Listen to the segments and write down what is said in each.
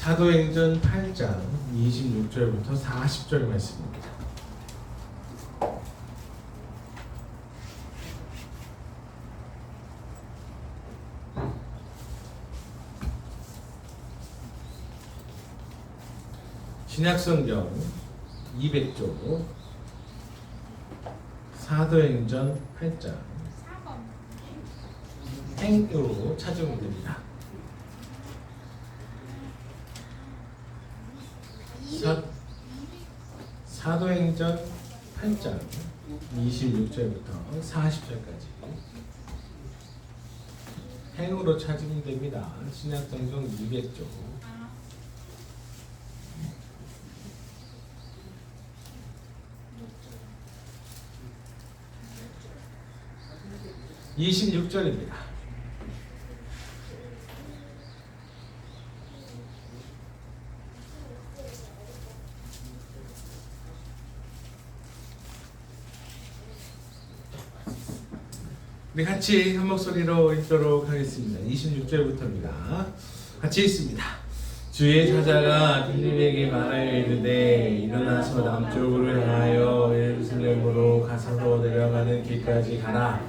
사도행전 8장 26절부터 40절 말씀입니다. 신약성경 200조 사도행전 8장 행으로 찾으면 됩니다. 사도행전 8장 26절부터 40절까지 행으로 찾으면 됩니다. 신약성경 200조 26절입니다. 우리 같이 한 목소리로 읽도록 하겠습니다. 26절부터입니다. 같이 읽습니다. 주의 사자가 빌립에게 말하여 이르되 일어나서 남쪽으로 향하여 예루살렘으로 가사로 내려가는 길까지 가라.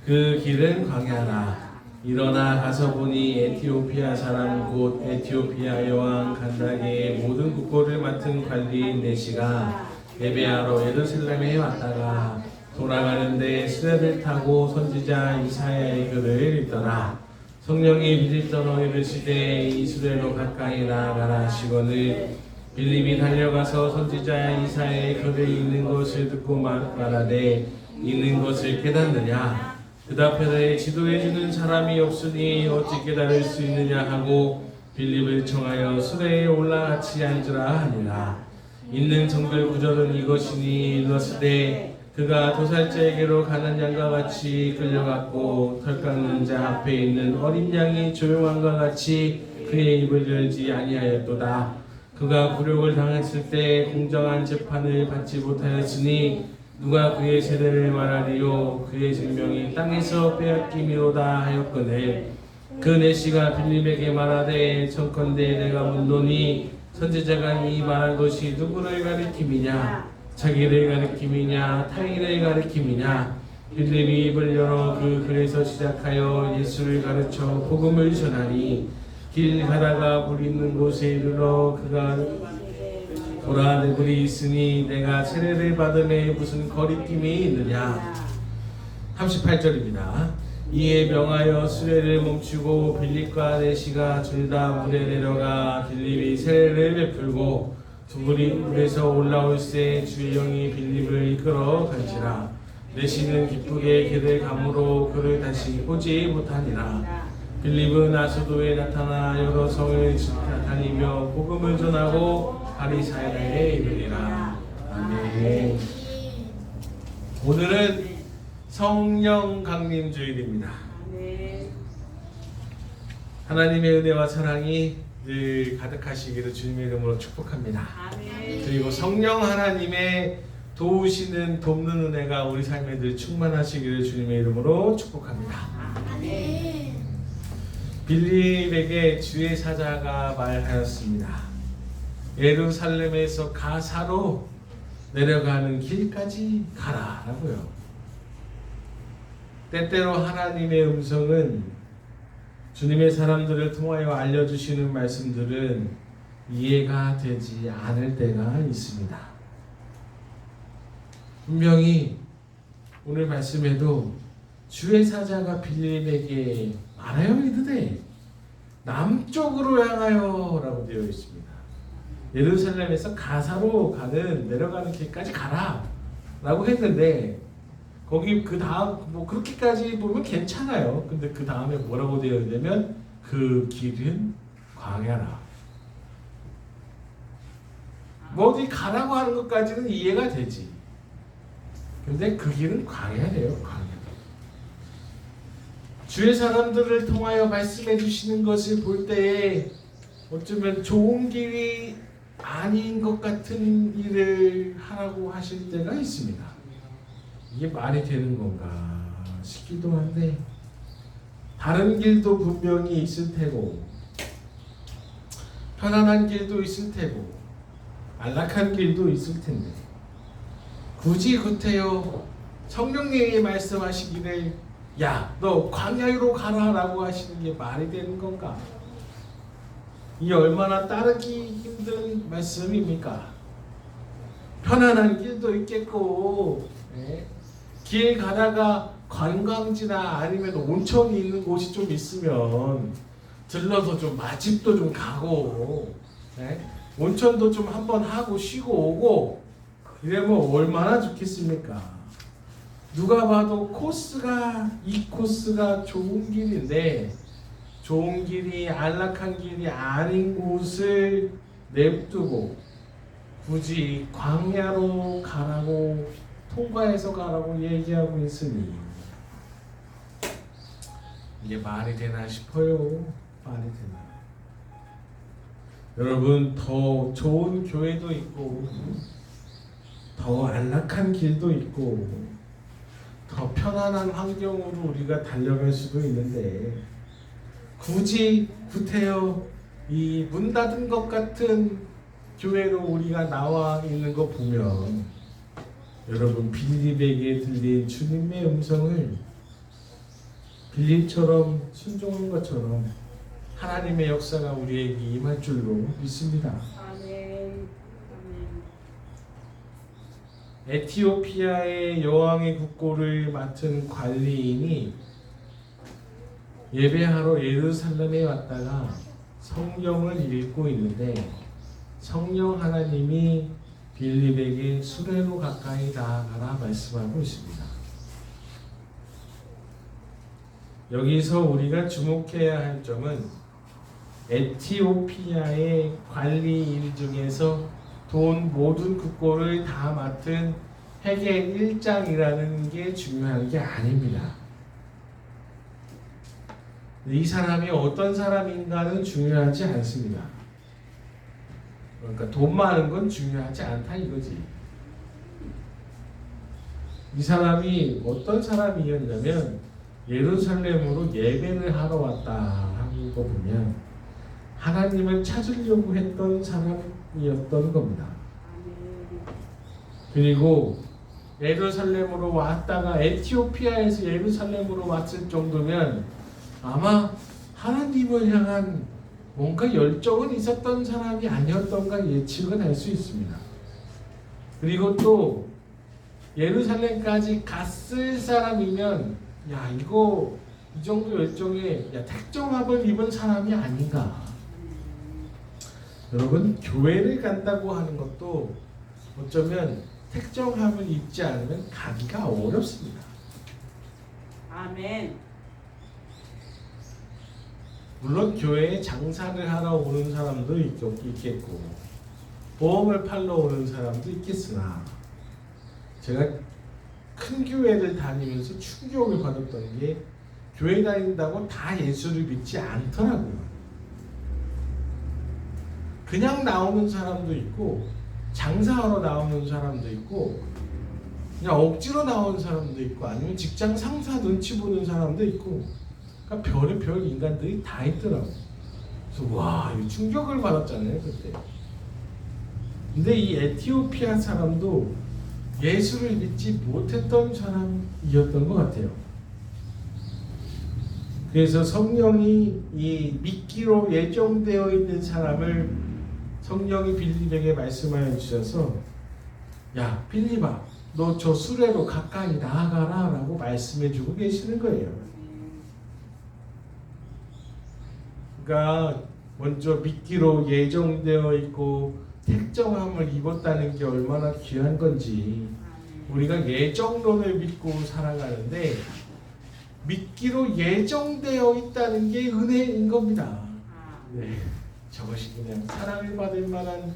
그 길은 광야라. 일어나 가서 보니 에티오피아 사람 곧 에티오피아 여왕 간다게의 모든 국고를 맡은 관리인 네시가 예배하러 예루살렘에 왔다가 돌아가는데 수레를 타고 선지자 이사야의 글을 읽더라. 성령이 빌립더러 이르시되 이 수레로 가까이 나아가라 하시거늘 빌립이 달려가서 선지자 이사야의 글을 읽는 것을 듣고 말하되 읽는 것을 깨닫느냐? 그답하되 지도해주는 사람이 없으니 어찌 깨달을 수 있느냐 하고 빌립을 청하여 수레에 올라 같이 앉으라 하니라. 읽는 정글 구절은 이것이니 일렀으되 그가 도살자에게로 가는 양과 같이 끌려갔고 털 깎는 자 앞에 있는 어린 양이 조용함과 같이 그의 입을 열지 아니하였도다. 그가 굴욕을 당했을 때 공정한 재판을 받지 못하였으니 누가 그의 세대를 말하리요. 그의 생명이 땅에서 빼앗김이로다 하였거늘 그 네시가 빌립에게 말하되 청컨대 내가 묻노니 선지자가 이 말한 것이 누구를 가리킴이냐? 자기를 가리킴이냐 타인을 가리킴이냐? 빌립이 입을 열어 그 글에서 시작하여 예수를 가르쳐 복음을 전하니 길 가다가 불 있는 곳에 이르러 그가 보라 내 불이 있으니 내가 세례를 받음에 무슨 거리낌이 있느냐. 38절입니다. 이에 명하여 수레를 멈추고 빌립과 네시가 둘 다 물에 내려가 빌립이 세례를 베풀고 두 불이 물에서 올라올새 주의 영이 빌립을 이끌어 간지라. 네시는 기쁘게 길을 가므로 그를 다시 보지 못하니라. 빌립은 아소도에 나타나 여러 성을 다니며 복음을 전하고 바리사이라에 이르리라. 아멘. 오늘은 성령 강림 주일입니다. 하나님의 은혜와 사랑이 늘 가득하시기를 주님의 이름으로 축복합니다. 그리고 성령 하나님의 도우시는 돕는 은혜가 우리 삶에 늘 충만하시기를 주님의 이름으로 축복합니다. 빌립에게 주의 사자가 말하였습니다. 예루살렘에서 가사로 내려가는 길까지 가라라고요. 때때로 하나님의 음성은 주님의 사람들을 통하여 알려주시는 말씀들은 이해가 되지 않을 때가 있습니다. 분명히 오늘 말씀에도 주의 사자가 빌립에게 말하여 이르되 남쪽으로 향하여 라고 되어 있습니다. 예루살렘에서 가사로 가는 내려가는 길까지 가라 라고 했는데 거기 그 다음 뭐 그렇게까지 보면 괜찮아요. 근데 그 다음에 뭐라고 되어 있냐면 그 길은 광야라. 뭐 어디 가라고 하는 것까지는 이해가 되지. 근데 그 길은 광야래요. 광야. 주의 사람들을 통하여 말씀해 주시는 것을 볼 때에 어쩌면 좋은 길이 아닌 것 같은 일을 하라고 하실 때가 있습니다. 이게 말이 되는 건가 싶기도 한데 다른 길도 분명히 있을 테고 편안한 길도 있을 테고 안락한 길도 있을 텐데 굳이 구태여 성령님이 말씀하시기를 야, 너 광야로 가라라고 하시는 게 말이 되는 건가? 이 얼마나 따르기 힘든 말씀입니까? 편안한 길도 있겠고, 네? 길 가다가 관광지나 아니면 온천이 있는 곳이 좀 있으면 들러서 좀 맛집도 좀 가고, 네? 온천도 좀 한번 하고 쉬고 오고 이러면 얼마나 좋겠습니까? 누가 봐도 이 코스가 좋은 길인데 좋은 길이 안락한 길이 아닌 곳을 냅두고 굳이 광야로 가라고 통과해서 가라고 얘기하고 있으니 이게 말이 되나 싶어요. 말이 되나? 여러분, 더 좋은 교회도 있고 더 안락한 길도 있고 더 편안한 환경으로 우리가 달려갈 수도 있는데 굳이 구태여 이 문 닫은 것 같은 교회로 우리가 나와 있는 거 보면 여러분, 빌립에게 들린 주님의 음성을 빌립처럼 순종한 것처럼 하나님의 역사가 우리에게 임할 줄로 믿습니다. 아멘. 에티오피아의 여왕의 국고를 맡은 관리인이 예배하러 예루살렘에 왔다가 성경을 읽고 있는데 성령 하나님이 빌립에게 수레로 가까이 나아가라 말씀하고 있습니다. 여기서 우리가 주목해야 할 점은 에티오피아의 관리인 중에서 돈 모든 국고를 다 맡은 회계 1장이라는 게 중요한 게 아닙니다. 이 사람이 어떤 사람인가는 중요하지 않습니다. 그러니까 돈 많은 건 중요하지 않다 이거지. 이 사람이 어떤 사람이었냐면 예루살렘으로 예배를 하러 왔다 하는 거 보면 하나님을 찾으려고 했던 사람이었던 겁니다. 그리고 예루살렘으로 왔다가 에티오피아에서 예루살렘으로 왔을 정도면 아마 하나님을 향한 뭔가 열정은 있었던 사람이 아니었던가 예측은 할 수 있습니다. 그리고 또 예루살렘까지 갔을 사람이면 야, 이거 이 정도 열정에 택정합을 입은 사람이 아닌가. 여러분, 교회를 간다고 하는 것도 어쩌면 택정함을 입지 않으면 가기가 어렵습니다. 아멘. 물론 교회에 장사를 하러 오는 사람도 있겠고 보험을 팔러 오는 사람도 있겠으나 제가 큰 교회를 다니면서 충격을 받았던 게 교회 다닌다고 다 예수를 믿지 않더라고요. 그냥 나오는 사람도 있고 장사하러 나오는 사람도 있고 그냥 억지로 나오는 사람도 있고 아니면 직장 상사 눈치 보는 사람도 있고 그러니까 별의별 인간들이 다 있더라고. 그래서 와, 이 충격을 받았잖아요 그때. 근데 이 에티오피아 사람도 예수를 믿지 못했던 사람이었던 것 같아요. 그래서 성령이 이 믿기로 예정되어 있는 사람을 성령이 빌립에게 말씀하여 주셔서 야, 빌립아, 너 저 수레로 가까이 나아가라 라고 말씀해 주고 계시는 거예요. 그러니까 먼저 믿기로 예정되어 있고 택정함을 입었다는 게 얼마나 귀한 건지 우리가 예정론을 믿고 살아가는데 믿기로 예정되어 있다는 게 은혜인 겁니다. 네, 저것이 그냥 사랑을 받을 만한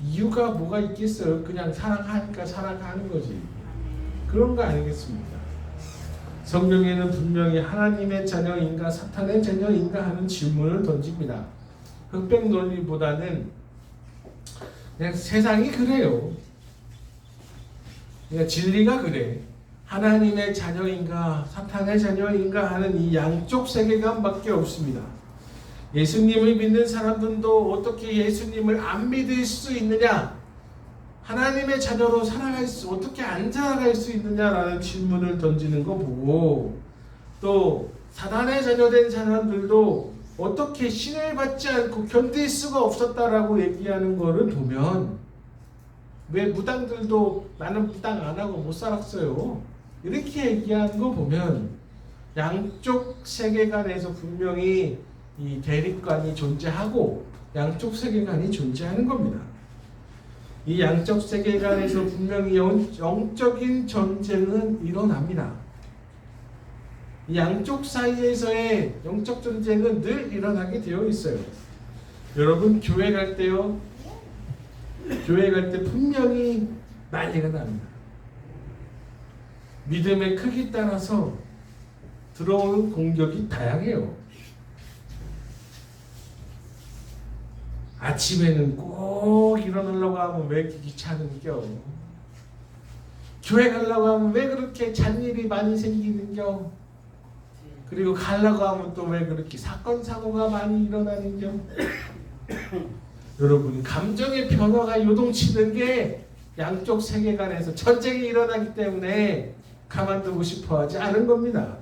이유가 뭐가 있겠어요? 그냥 사랑하니까 사랑하는 거지. 그런 거 아니겠습니까? 성경에는 분명히 하나님의 자녀인가 사탄의 자녀인가 하는 질문을 던집니다. 흑백 논리보다는 그냥 세상이 그래요. 그냥 진리가 그래. 하나님의 자녀인가 사탄의 자녀인가 하는 이 양쪽 세계관밖에 없습니다. 예수님을 믿는 사람들도 어떻게 예수님을 안 믿을 수 있느냐? 하나님의 자녀로 어떻게 안 살아갈 수 있느냐라는 질문을 던지는 거 보고, 또 사단의 자녀된 사람들도 어떻게 신을 받지 않고 견딜 수가 없었다라고 얘기하는 거를 보면, 왜 무당들도 나는 무당 안 하고 못 살았어요, 이렇게 얘기하는 거 보면 양쪽 세계관에서 분명히 이 대립관이 존재하고 양쪽 세계관이 존재하는 겁니다. 이 양쪽 세계관에서 분명히 영적인 전쟁은 일어납니다. 이 양쪽 사이에서의 영적 전쟁은 늘 일어나게 되어 있어요. 여러분 교회 갈 때요, 교회 갈 때 분명히 난리가 납니다. 믿음의 크기 따라서 들어오는 공격이 다양해요. 아침에는 꼭 일어나려고 하면 왜 이렇게 귀찮은겨? 교회 가려고 하면 왜 그렇게 잔일이 많이 생기는겨? 그리고 가려고 하면 또 왜 그렇게 사건 사고가 많이 일어나는겨? 여러분, 감정의 변화가 요동치는 게 양쪽 세계관에서 전쟁이 일어나기 때문에 가만두고 싶어 하지 않은 겁니다.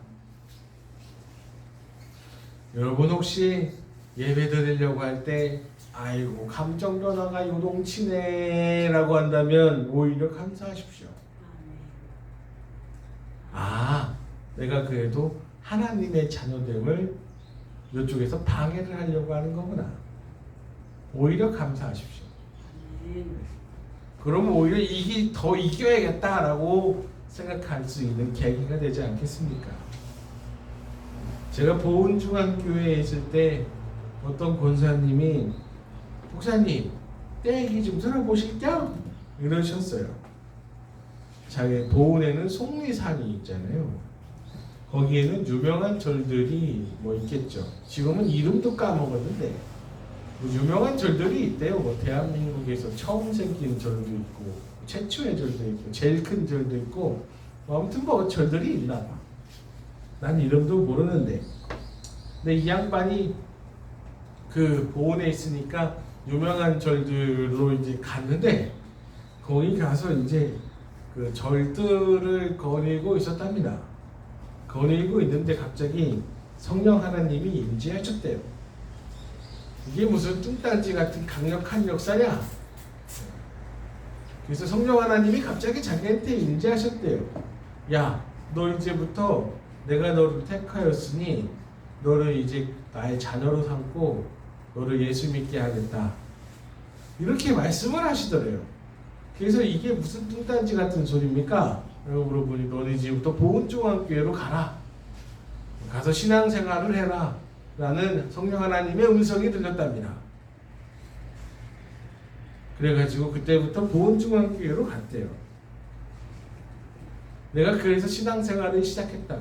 여러분 혹시 예배 드리려고 할 때 아이고 감정 변화가 요동치네 라고 한다면 오히려 감사하십시오. 아, 내가 그래도 하나님의 자녀됨을 이쪽에서 방해를 하려고 하는 거구나. 오히려 감사하십시오. 그러면 오히려 더 이겨야겠다라고 생각할 수 있는 계기가 되지 않겠습니까? 제가 보은중앙교회에 있을 때 어떤 권사님이 목사님 때 얘기 좀 들어보실게요? 이러셨어요. 자기 보은에는 속리산이 있잖아요. 거기에는 유명한 절들이 뭐 있겠죠. 지금은 이름도 까먹었는데 뭐 유명한 절들이 있대요. 뭐 대한민국에서 처음 생긴 절도 있고 최초의 절도 있고 제일 큰 절도 있고 뭐 아무튼 뭐 절들이 있나 봐. 난 이름도 모르는데, 근데 이 양반이 그 보은에 있으니까 유명한 절들로 이제 갔는데 거기 가서 이제 그 절들을 거닐고 있었답니다. 거닐고 있는데 갑자기 성령 하나님이 임재하셨대요. 이게 무슨 뚱딴지 같은 강력한 역사냐? 그래서 성령 하나님이 갑자기 자기한테 임재하셨대요. 야, 너 이제부터 내가 너를 택하였으니 너를 이제 나의 자녀로 삼고 너를 예수 믿게 하겠다. 이렇게 말씀을 하시더래요. 그래서 이게 무슨 뚱딴지 같은 소리입니까? 라고 물어보니 너는 이제부터 보은중앙교회로 가라. 가서 신앙생활을 해라. 라는 성령 하나님의 음성이 들렸답니다. 그래가지고 그때부터 보은중앙교회로 갔대요. 내가 그래서 신앙생활을 시작했다.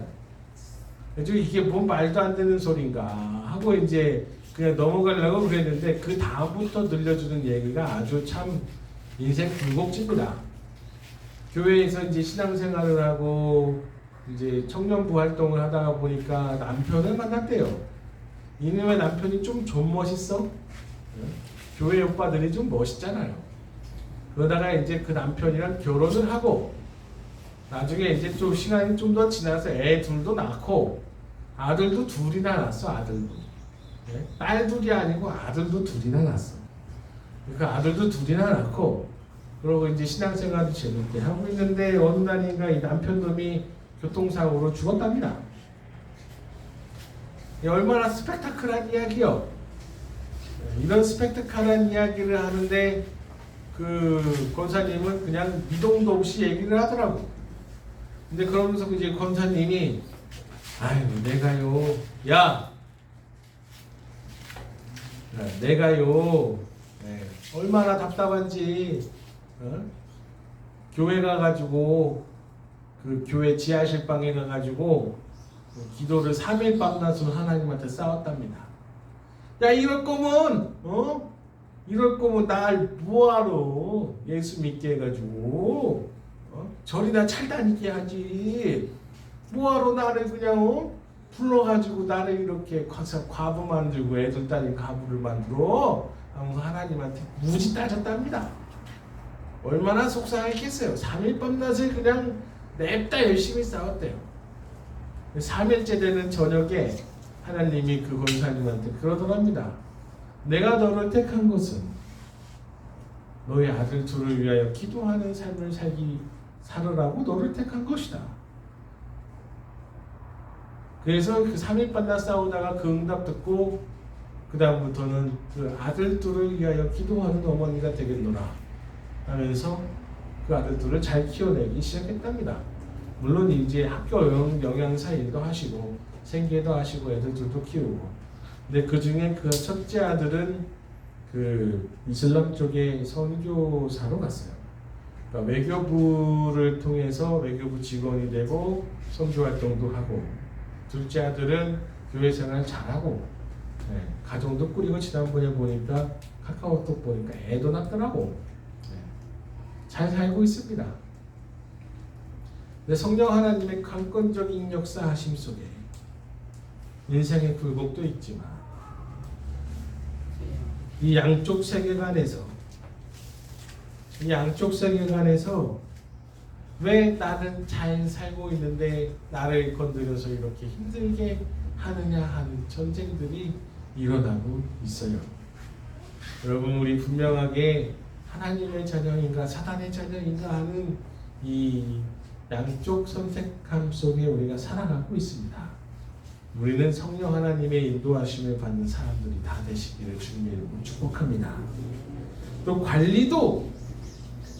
그래서 이게 뭔 말도 안 되는 소린가 하고 이제 그냥 넘어가려고 그랬는데 그 다음부터 들려주는 얘기가 아주 참 인생 굴곡집니다. 교회에서 이제 신앙생활을 하고 이제 청년부 활동을 하다가 보니까 남편을 만났대요. 이놈의 남편이 좀 멋있어? 교회 오빠들이 좀 멋있잖아요. 그러다가 이제 그 남편이랑 결혼을 하고 나중에 이제 좀 시간이 좀 더 지나서 애 둘도 낳고 아들도 둘이나 낳았어. 아들도 딸 둘이 아니고 아들도 둘이나 낳았어. 그 아들도 둘이나 낳고 그러고 이제 신앙생활도 재밌게 하고 있는데 어느 날인가 이 남편놈이 교통사고로 죽었답니다. 얼마나 스펙타클한 이야기요. 이런 스펙타클한 이야기를 하는데 그 권사님은 그냥 미동도 없이 얘기를 하더라고. 근데 그러면서 이제 권사님이 아유 내가요 내가요 얼마나 답답한지 교회 가가지고 그 교회 지하실 방에 가가지고 기도를 3일 밤낮으로 하나님한테 싸웠답니다. 야 이럴 거면 날 뭐하러 예수 믿게 해가지고 절이나 잘 다니게 하지. 뭐하러 나를 그냥 불러가지고 나를 이렇게 과부 만들고 애들 딸린 과부를 만들어 하면서 하나님한테 무지 따졌답니다. 얼마나 속상했겠어요. 3일 밤낮을 그냥 냅다 열심히 싸웠대요. 3일째 되는 저녁에 하나님이 그 권사님한테 그러더랍니다. 내가 너를 택한 것은 너의 아들 둘을 위하여 기도하는 삶을 살으라고 너를 택한 것이다. 그래서 그 3일 밤낮 싸우다가 그 응답 듣고 그 다음부터는 그 아들 둘을 위하여 기도하는 어머니가 되겠노라 하면서 그 아들 둘을 잘 키워내기 시작했답니다. 물론 이제 학교 영양사 일도 하시고 생계도 하시고 애들도 키우고, 근데 그 중에 그 첫째 아들은 그 이슬람 쪽에 선교사로 갔어요. 그러니까 외교부를 통해서 외교부 직원이 되고 선교 활동도 하고, 둘째 아들은 교회 생활 잘하고, 가정도 꾸리고, 지난번에 보니까 카카오톡 보니까 애도 낳더라고. 잘 살고 있습니다. 근데 성령 하나님의 강권적인 역사하심 속에 인생의 굴곡도 있지만, 이 양쪽 세계관에서 왜 나는 잘 살고 있는데 나를 건드려서 이렇게 힘들게 하느냐 하는 전쟁들이 일어나고 있어요. 여러분, 우리 분명하게 하나님의 자녀인가 사단의 자녀인가 하는 이 양쪽 선택함 속에 우리가 살아가고 있습니다. 우리는 성령 하나님의 인도하심을 받는 사람들이 다 되시기를 주님의 이름으로 축복합니다. 또 관리도,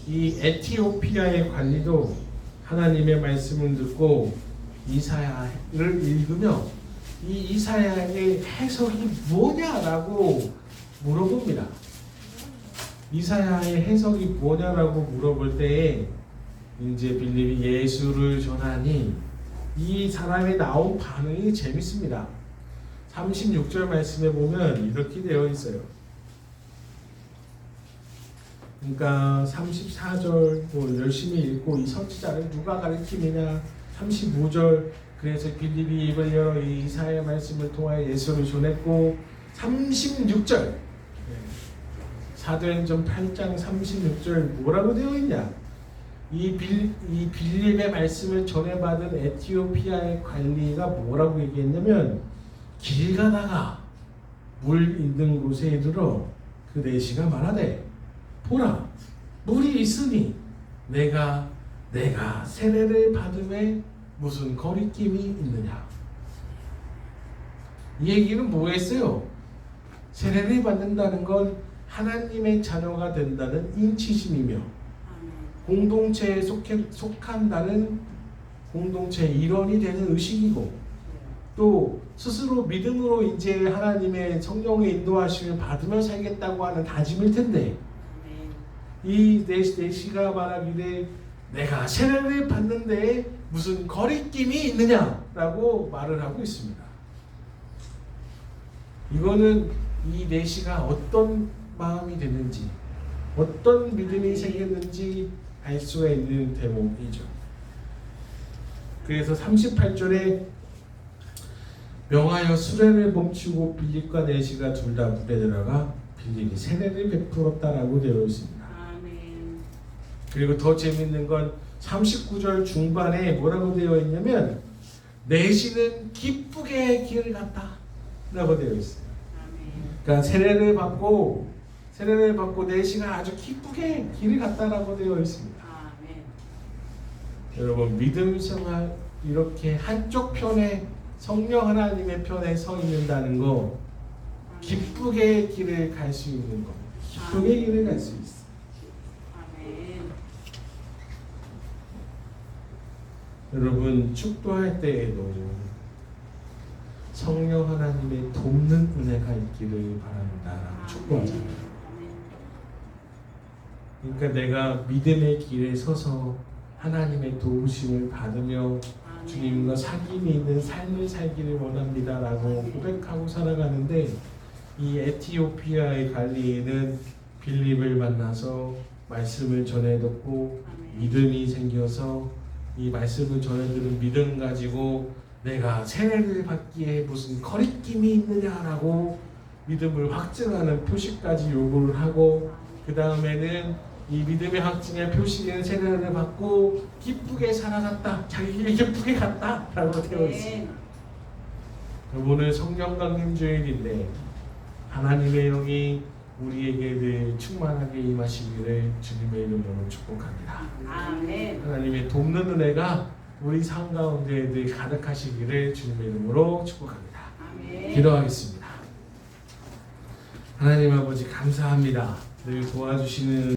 이 에티오피아의 관리도 하나님의 말씀을 듣고 이사야를 읽으며 이 이사야의 해석이 뭐냐라고 물어봅니다. 이사야의 해석이 뭐냐라고 물어볼 때에 이제 빌립이 예수를 전하니 이 사람이 나온 반응이 재밌습니다. 36절 말씀에 보면 이렇게 되어 있어요. 그러니까 34절 열심히 읽고 이 선지자를 누가 가리킴이냐. 35절 그래서 빌립이 입을 열어 이 이사야의 말씀을 통하여 예수를 전했고, 36절 사도행전 8장 36절 뭐라고 되어 있냐. 이 빌립의 말씀을 전해받은 에티오피아의 관리가 뭐라고 얘기했냐면, 길 가다가 물 있는 곳에 이르러 그 내시가 말하되 보라 물이 있으니 내가 세례를 받음에 무슨 거리낌이 있느냐. 이 얘기는 뭐겠어요? 세례를 받는다는 건 하나님의 자녀가 된다는 인치심이며 공동체에 속한다는 공동체의 일원이 되는 의식이고, 또 스스로 믿음으로 이제 하나님의 성령의 인도하심을 받으며 살겠다고 하는 다짐일 텐데, 이 내시가 말하기를 내가 세례를 받는데 무슨 거리낌이 있느냐라고 말을 하고 있습니다. 이거는 이 내시가 어떤 마음이 되는지, 어떤 믿음이 생겼는지 알 수가 있는 대목이죠. 그래서 38절에 명하여 수레를 멈추고 빌립과 내시가 둘 다 물에 들어가 빌립이 세례를 베풀었다라고 되어 있습니다. 그리고 더 재밌는 건 39절 중반에 뭐라고 되어 있냐면 내시는 기쁘게 길을 갔다 라고 되어 있어요. 그러니까 세례를 받고 내시가 아주 기쁘게 길을 갔다라고 되어 있습니다. 여러분, 믿음 생활 이렇게 한쪽 편에 성령 하나님의 편에 서 있는다는 거, 기쁘게 길을 갈 수 있는 거, 기쁘게 길을 갈 수 있어. 여러분, 축도할 때에도 성령 하나님의 돕는 은혜가 있기를 바랍니다. 축도하잖아요. 그러니까 내가 믿음의 길에 서서 하나님의 도우심을 받으며 주님과 사귐이 있는 삶을 살기를 원합니다라고 고백하고 살아가는데, 이 에티오피아의 관리인은 빌립을 만나서 말씀을 전해 듣고 믿음이 생겨서 이 말씀을 전해 들은 믿음 가지고 내가 세례를 받기에 무슨 거리낌이 있느냐라고 믿음을 확증하는 표시까지 요구를 하고, 그 다음에는 이 믿음의 확증의 표시는 세례를 받고 기쁘게 살아갔다, 자기 길 기쁘게 갔다라고 되어 있습니다. 오늘 성령 강림 주일인데 하나님의 영이 우리에게 늘 충만하게 임하시기를 주님의 이름으로 축복합니다. 아멘. 하나님의 돕는 은혜가 우리 삶 가운데 늘 가득하시기를 주님의 이름으로 축복합니다. 아멘. 기도하겠습니다. 하나님 아버지 감사합니다. 늘 도와주시는